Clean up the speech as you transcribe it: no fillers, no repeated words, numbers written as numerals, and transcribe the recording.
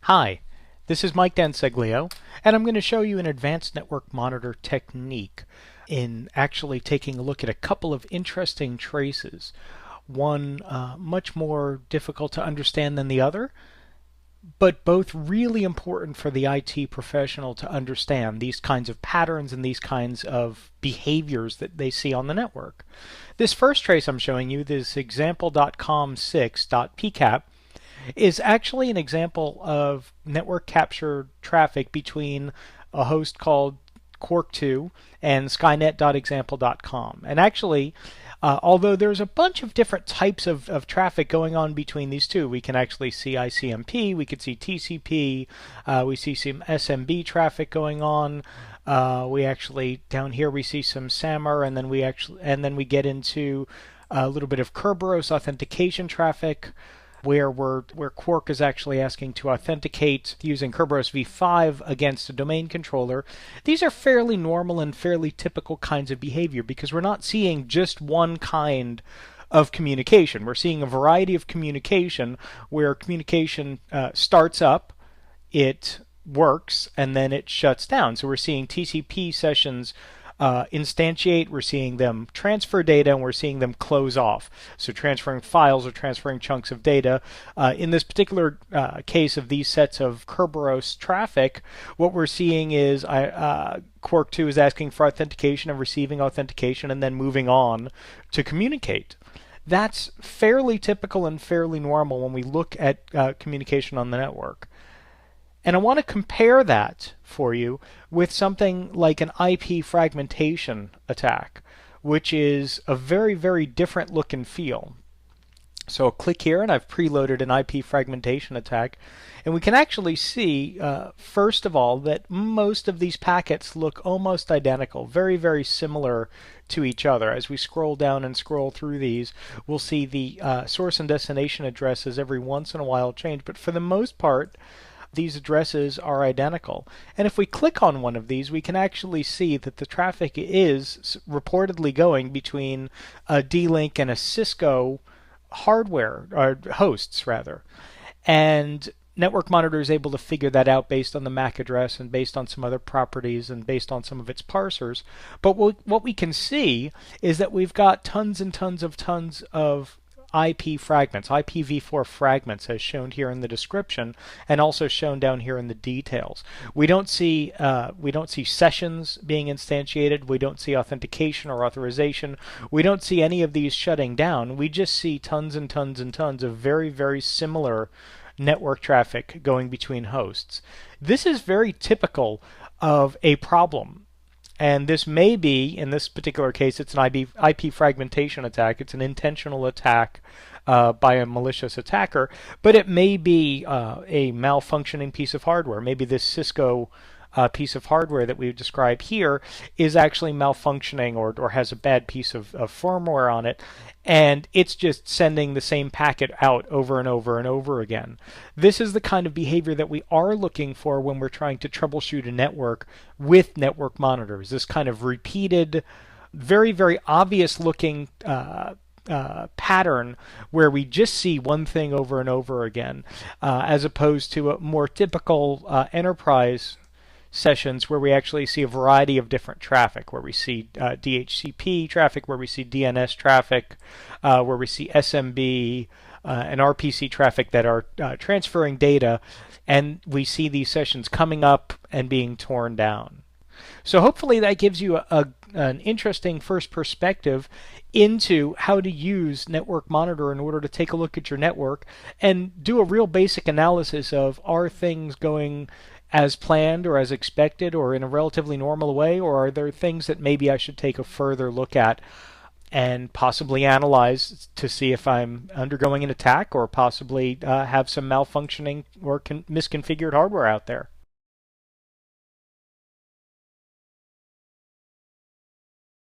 Hi, this is Mike Danseglio, and I'm going to show you an advanced network monitor technique in actually taking a look at a couple of interesting traces. One much more difficult to understand than the other, but both really important for the IT professional to understand these kinds of patterns and these kinds of behaviors that they see on the network. This first trace I'm showing you, this example.com6.pcap, is actually an example of network captured traffic between a host called Quark2 and skynet.example.com. And actually, although there's a bunch of different types of traffic going on between these two, we can actually see ICMP, we could see TCP, we see some SMB traffic going on. We actually down here we see some SAMR, and then we get into a little bit of Kerberos authentication traffic, where Quark is actually asking to authenticate using Kerberos v5 against a domain controller. These are fairly normal and fairly typical kinds of behavior because we're not seeing just one kind of communication. We're seeing a variety of communication where communication starts up, it works, and then it shuts down. So we're seeing TCP sessions instantiate, we're seeing them transfer data, and we're seeing them close off. So transferring files or transferring chunks of data. In this particular case of these sets of Kerberos traffic, what we're seeing is Quark2 is asking for authentication and receiving authentication and then moving on to communicate. That's fairly typical and fairly normal when we look at communication on the network. And I want to compare that for you with something like an IP fragmentation attack, which is a very, very different look and feel. So I'll click here, and I've preloaded an IP fragmentation attack. And we can actually see, first of all, that most of these packets look almost identical, very, very similar to each other. As we scroll down and scroll through these, we'll see the source and destination addresses every once in a while change. But for the most part, these addresses are identical. And if we click on one of these, we can actually see that the traffic is reportedly going between a D-Link and a Cisco hardware, or hosts rather. And Network Monitor is able to figure that out based on the MAC address and based on some other properties and based on some of its parsers. But what we can see is that we've got tons and tons of IP fragments, IPv4 fragments, as shown here in the description, and also shown down here in the details. We don't see sessions being instantiated. We don't see authentication or authorization. We don't see any of these shutting down. We just see tons and tons and tons of very, very similar network traffic going between hosts. This is very typical of a problem. And this may be, in this particular case, it's an IP fragmentation attack. It's an intentional attack by a malicious attacker, but it may be a malfunctioning piece of hardware. Maybe this Cisco piece of hardware that we've described here is actually malfunctioning or has a bad piece of firmware on it, and it's just sending the same packet out over and over and over again. This is the kind of behavior that we are looking for when we're trying to troubleshoot a network with network monitors. This kind of repeated, very, very obvious looking pattern where we just see one thing over and over again, as opposed to a more typical enterprise sessions where we actually see a variety of different traffic, where we see DHCP traffic, where we see DNS traffic, where we see SMB and RPC traffic that are transferring data, and we see these sessions coming up and being torn down. So hopefully that gives you an interesting first perspective into how to use Network Monitor in order to take a look at your network and do a real basic analysis of, are things going as planned or as expected or in a relatively normal way, or are there things that maybe I should take a further look at and possibly analyze to see if I'm undergoing an attack or possibly have some malfunctioning or misconfigured hardware out there.